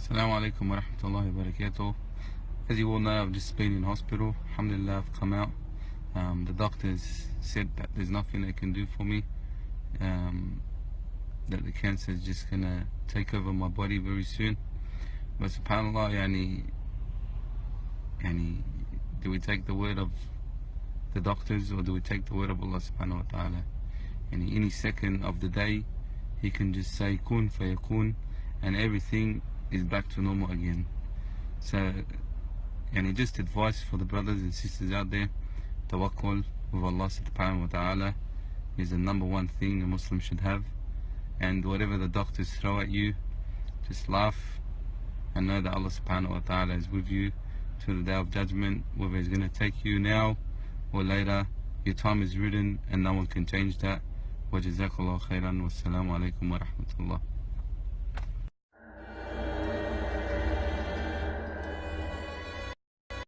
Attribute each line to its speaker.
Speaker 1: Assalamu alaikum wa rahmatullahi wa barakatuh. As you all know, I've just been in hospital. Alhamdulillah, I've come out. The doctors said that there's nothing they can do for me. That the cancer is just gonna take over my body very soon. But subhanAllah, do we take the word of the doctors or do we take the word of Allah subhanahu wa ta'ala? Any second of the day, He can just say kun fayakun, and everything is back to normal again. So, just advice for the brothers and sisters out there: tawakkul with Allah subhanahu wa ta'ala is the number one thing a Muslim should have. And whatever the doctors throw at you, just laugh and know that Allah subhanahu wa ta'ala is with you till the day of judgment. Whether He's going to take you now or later, your time is written and no one can change that. Wa jazakallahu khairan. Wassalamu alaikum wa rahmatullah.